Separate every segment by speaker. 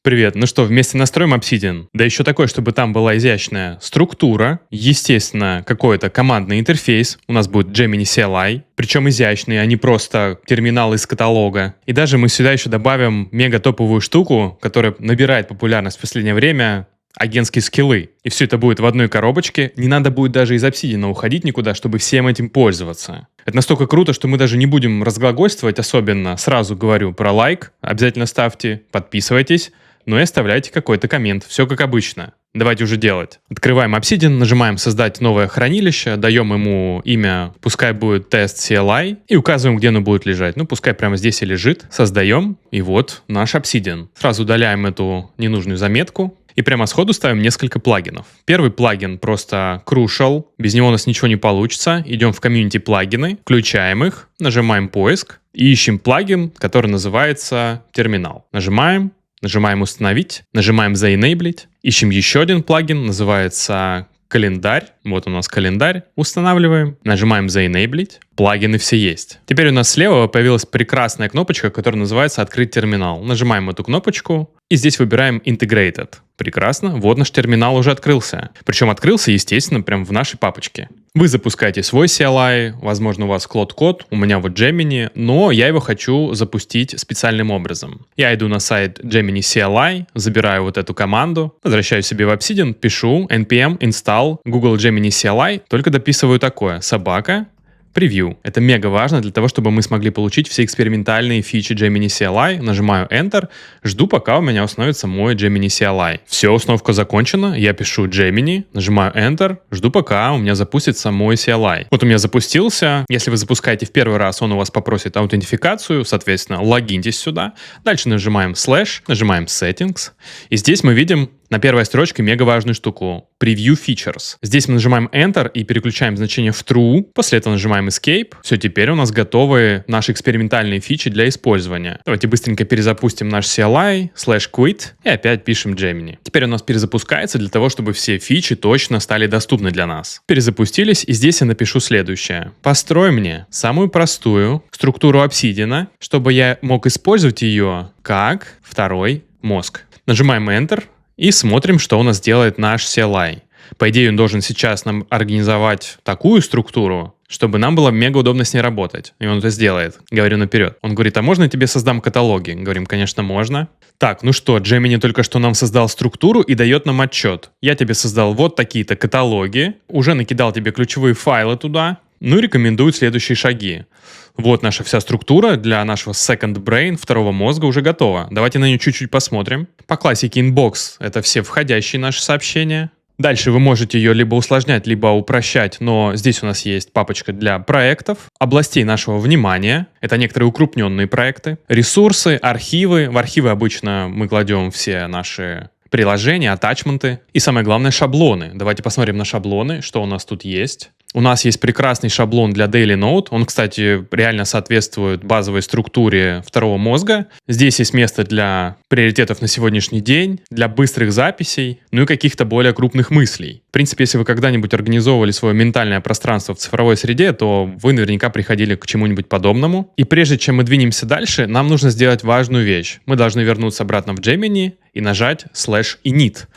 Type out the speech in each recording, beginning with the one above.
Speaker 1: Привет, ну что, вместе настроим Obsidian? Да еще такое, чтобы там была изящная структура, естественно, какой-то командный интерфейс, у нас будет Gemini CLI, причем изящный, а не просто терминал из каталога. И даже мы сюда еще добавим мега топовую штуку, которая набирает популярность в последнее время, агентские скиллы. И все это будет в одной коробочке. Не надо будет даже из Obsidian уходить никуда, чтобы всем этим пользоваться. Это настолько круто, что мы даже не будем разглагольствовать особенно. Сразу говорю про лайк. Обязательно ставьте, подписывайтесь. Ну и оставляйте какой-то коммент. Все как обычно. Давайте уже делать. Открываем Obsidian, нажимаем «Создать новое хранилище», даем ему имя, пускай будет тест CLI, и указываем, где оно будет лежать. Ну, пускай прямо здесь и лежит. Создаем, и вот наш Obsidian. Сразу удаляем эту ненужную заметку. И прямо сходу ставим несколько плагинов. Первый плагин просто Crucial, без него у нас ничего не получится. Идем в комьюнити плагины, включаем их, нажимаем поиск и ищем плагин, который называется терминал. Нажимаем «Установить», нажимаем «Заэнейблить», ищем еще один плагин, называется «Календарь». Вот у нас календарь. Устанавливаем, нажимаем «Заэнейблить». Плагины все есть. Теперь у нас слева появилась прекрасная кнопочка, которая называется «Открыть терминал». Нажимаем эту кнопочку и здесь выбираем «Integrated». Прекрасно, вот наш терминал уже открылся. Причем открылся, естественно, прямо в нашей папочке. Вы запускаете свой CLI, возможно, у вас Cloud-код, у меня вот Gemini, но я его хочу запустить специальным образом. Я иду на сайт Gemini CLI, забираю вот эту команду, возвращаюсь себе в Obsidian, пишу npm install Google Gemini CLI, только дописываю такое: собака, превью. Это мега важно для того, чтобы мы смогли получить все экспериментальные фичи Gemini CLI. Нажимаю Enter, жду, пока у меня установится мой Gemini CLI. Все, установка закончена, я пишу Gemini, нажимаю Enter, жду, пока у меня запустится мой CLI. Вот у меня запустился. Если вы запускаете в первый раз, он у вас попросит аутентификацию, соответственно, логиньтесь сюда. Дальше нажимаем Slash, нажимаем Settings. И здесь мы видим на первой строчке мега важную штуку — Preview Features. Здесь мы нажимаем Enter и переключаем значение в True. После этого нажимаем Escape. Все, теперь у нас готовы наши экспериментальные фичи для использования. Давайте быстренько перезапустим наш CLI, /quit и опять пишем Gemini. Теперь у нас перезапускается для того, чтобы все фичи точно стали доступны для нас. Перезапустились, и здесь я напишу следующее. Построй мне самую простую структуру Obsidian, чтобы я мог использовать ее как второй мозг. Нажимаем Enter. И смотрим, что у нас делает наш CLI. По идее, он должен сейчас нам организовать такую структуру, чтобы нам было мега удобно с ней работать. И он это сделает. Говорю наперед. Он говорит: а можно я тебе создам каталоги? Говорим: конечно, можно. Так, ну что, Gemini только что нам создал структуру и дает нам отчет. Я тебе создал вот такие-то каталоги, уже накидал тебе ключевые файлы туда, ну и рекомендует следующие шаги. Вот наша вся структура для нашего second brain, второго мозга, уже готова. Давайте на нее чуть-чуть посмотрим. По классике inbox — это все входящие наши сообщения. Дальше вы можете ее либо усложнять, либо упрощать, но здесь у нас есть папочка для проектов, областей нашего внимания, это некоторые укрупненные проекты, ресурсы, архивы. В архивы обычно мы кладем все наши приложения, атачменты и, самое главное, шаблоны. Давайте посмотрим на шаблоны, что у нас тут есть. У нас есть прекрасный шаблон для Daily Note. Он, кстати, реально соответствует базовой структуре второго мозга. Здесь есть место для приоритетов на сегодняшний день, для быстрых записей, ну и каких-то более крупных мыслей. В принципе, если вы когда-нибудь организовывали свое ментальное пространство в цифровой среде, то вы наверняка приходили к чему-нибудь подобному. И прежде чем мы двинемся дальше, нам нужно сделать важную вещь. Мы должны вернуться обратно в Gemini и нажать /init.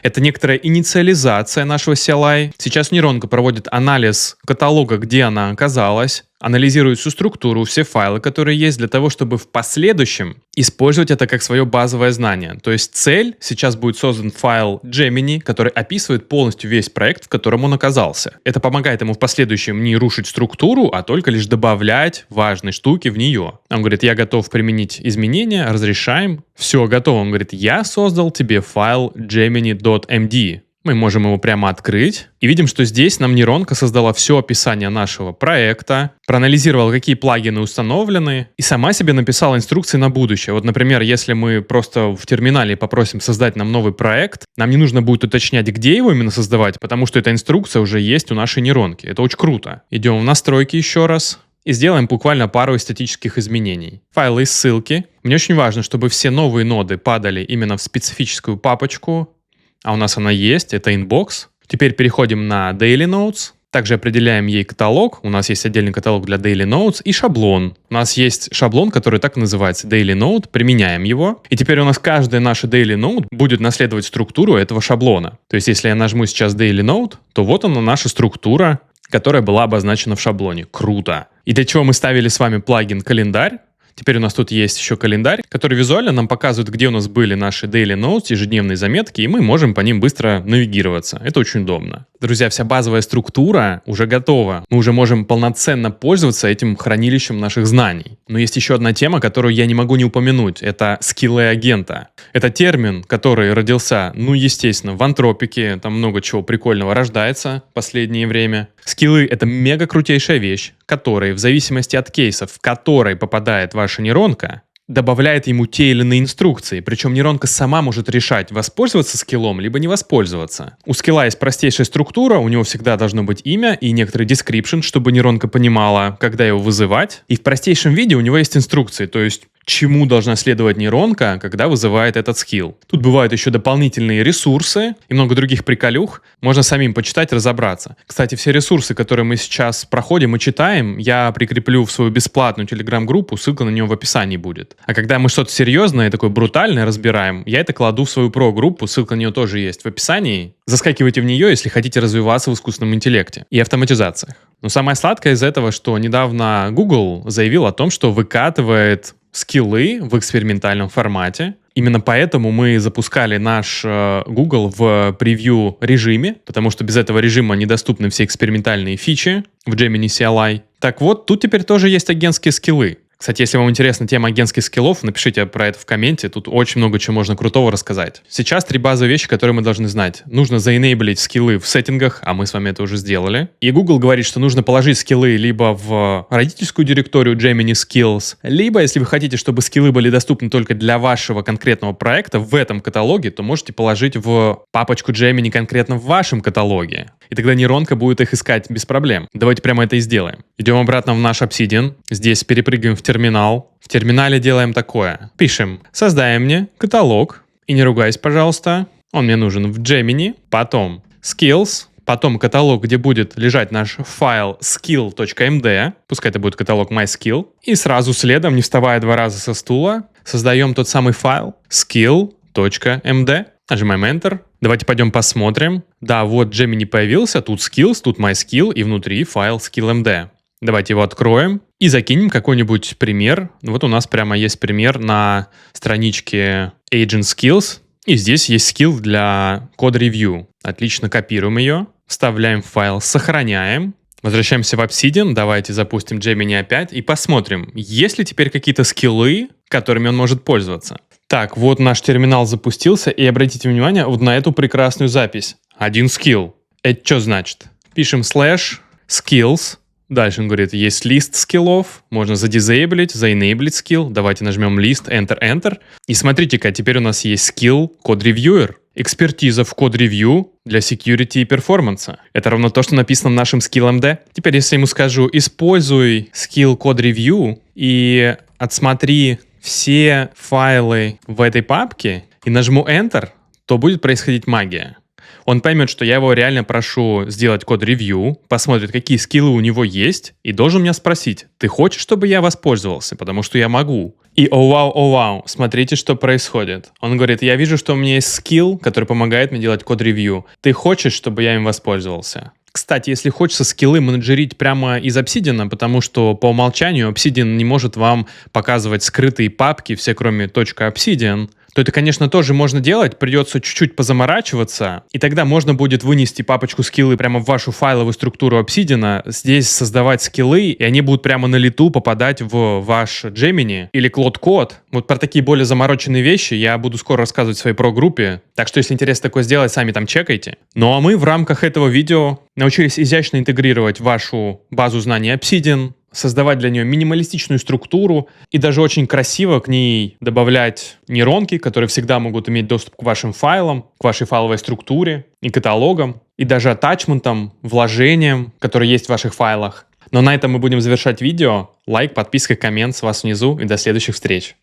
Speaker 1: Это некоторая инициализация нашего CLI. Сейчас нейронка проводит анализ каталога, где она оказалась, анализирует всю структуру, все файлы, которые есть, для того, чтобы в последующем использовать это как свое базовое знание. То есть цель: сейчас будет создан файл Gemini, который описывает полностью весь проект, в котором он оказался. Это помогает ему в последующем не рушить структуру, а только лишь добавлять важные штуки в нее. Он говорит: я готов применить изменения, разрешаем. Все, готово. Он говорит: я создал тебе файл gemini.md. Мы можем его прямо открыть и видим, что здесь нам нейронка создала все описание нашего проекта, проанализировала, какие плагины установлены, и сама себе написала инструкции на будущее. Вот, например, если мы просто в терминале попросим создать нам новый проект, нам не нужно будет уточнять, где его именно создавать, потому что эта инструкция уже есть у нашей нейронки. Это очень круто. Идем в настройки еще раз. И сделаем буквально пару эстетических изменений. Файлы и ссылки. Мне очень важно, чтобы все новые ноды падали именно в специфическую папочку. А у нас она есть, это inbox. Теперь переходим на Daily Notes. Также определяем ей каталог. У нас есть отдельный каталог для Daily Notes и шаблон. У нас есть шаблон, который так и называется Daily Note. Применяем его. И теперь у нас каждая наша Daily Note будет наследовать структуру этого шаблона. То есть, если я нажму сейчас Daily Note, то вот она наша структура, которая была обозначена в шаблоне. Круто! И для чего мы ставили с вами плагин «Календарь». Теперь у нас тут есть еще календарь, который визуально нам показывает, где у нас были наши daily notes, ежедневные заметки, и мы можем по ним быстро навигироваться. Это очень удобно. Друзья, вся базовая структура уже готова. Мы уже можем полноценно пользоваться этим хранилищем наших знаний. Но есть еще одна тема, которую я не могу не упомянуть. Это скиллы агента. Это термин, который родился, естественно, в антропике. Там много чего прикольного рождается в последнее время. Скиллы — это мега крутейшая вещь, которая в зависимости от кейсов, в который попадает ваша нейронка, добавляет ему те или иные инструкции. Причем нейронка сама может решать, воспользоваться скиллом, либо не воспользоваться. У скилла есть простейшая структура, у него всегда должно быть имя и некоторый description, чтобы нейронка понимала, когда его вызывать. И в простейшем виде у него есть инструкции, то есть чему должна следовать нейронка, когда вызывает этот скилл. Тут бывают еще дополнительные ресурсы и много других приколюх. Можно самим почитать, разобраться. Кстати, все ресурсы, которые мы сейчас проходим и читаем, я прикреплю в свою бесплатную телеграм-группу, ссылка на нее в описании будет. А когда мы что-то серьезное, такое брутальное разбираем, я это кладу в свою про-группу, ссылка на нее тоже есть в описании. Заскакивайте в нее, если хотите развиваться в искусственном интеллекте и автоматизациях. Но самое сладкое из этого, что недавно Google заявил о том, что выкатывает скиллы в экспериментальном формате. Именно поэтому мы запускали наш Google в превью режиме, потому что без этого режима недоступны все экспериментальные фичи в Gemini CLI. Так вот, тут теперь тоже есть агентские скиллы. Кстати, если вам интересна тема агентских скиллов, напишите про это в комменте, тут очень много чего можно крутого рассказать. Сейчас 3 базовые вещи, которые мы должны знать. Нужно заэнейблить скиллы в сеттингах, а мы с вами это уже сделали. И Google говорит, что нужно положить скиллы либо в родительскую директорию Gemini Skills, либо, если вы хотите, чтобы скиллы были доступны только для вашего конкретного проекта в этом каталоге, то можете положить в папочку Gemini конкретно в вашем каталоге. И тогда нейронка будет их искать без проблем. Давайте прямо это и сделаем. Идем обратно в наш Obsidian. Здесь перепрыгиваем в терминал. В терминале делаем такое. Пишем: создай мне каталог. И не ругайся, пожалуйста. Он мне нужен в Gemini. Потом skills. Потом каталог, где будет лежать наш файл skill.md. Пускай это будет каталог myskill. И сразу следом, не вставая 2 раза со стула, создаем тот самый файл skill.md. Нажимаем Enter. Давайте пойдем посмотрим. Да, вот Gemini появился. Тут skills, тут myskill и внутри файл skill.md. Давайте его откроем и закинем какой-нибудь пример. Вот у нас прямо есть пример на страничке Agent Skills. И здесь есть скилл для Code Review. Отлично, копируем ее, вставляем в файл, сохраняем. Возвращаемся в Obsidian. Давайте запустим Gemini опять и посмотрим, есть ли теперь какие-то скиллы, которыми он может пользоваться. Так, вот наш терминал запустился. И обратите внимание вот на эту прекрасную запись. 1 скилл. Это что значит? Пишем /skills. Дальше он говорит, есть лист скиллов, можно задизейблить, заэнейблить скилл. Давайте нажмем лист, Enter. И смотрите-ка, теперь у нас есть скилл Code Reviewer. Экспертиза в Code Review для security и перформанса. Это равно то, что написано в нашем skill.md. Теперь, если я ему скажу, используй скилл Code Review и отсмотри все файлы в этой папке и нажму Enter, то будет происходить магия. Он поймет, что я его реально прошу сделать код-ревью, посмотрит, какие скиллы у него есть, и должен меня спросить, ты хочешь, чтобы я воспользовался, потому что я могу. И о вау, смотрите, что происходит. Он говорит, я вижу, что у меня есть скилл, который помогает мне делать код-ревью. Ты хочешь, чтобы я им воспользовался? Кстати, если хочется скиллы менеджерить прямо из Obsidian, потому что по умолчанию Obsidian не может вам показывать скрытые папки, все кроме .obsidian, то это, конечно, тоже можно делать, придется чуть-чуть позаморачиваться, и тогда можно будет вынести папочку скиллы прямо в вашу файловую структуру Obsidian, здесь создавать скиллы, и они будут прямо на лету попадать в ваш Gemini или Claude Code. Вот про такие более замороченные вещи я буду скоро рассказывать в своей про-группе, так что, если интересно такое сделать, сами там чекайте. Ну а мы в рамках этого видео научились изящно интегрировать вашу базу знаний Obsidian, создавать для нее минималистичную структуру и даже очень красиво к ней добавлять нейронки, которые всегда могут иметь доступ к вашим файлам, к вашей файловой структуре и каталогам, и даже атачментам, вложениям, которые есть в ваших файлах. Но на этом мы будем завершать видео. Лайк, подписка, коммент с вас внизу и до следующих встреч.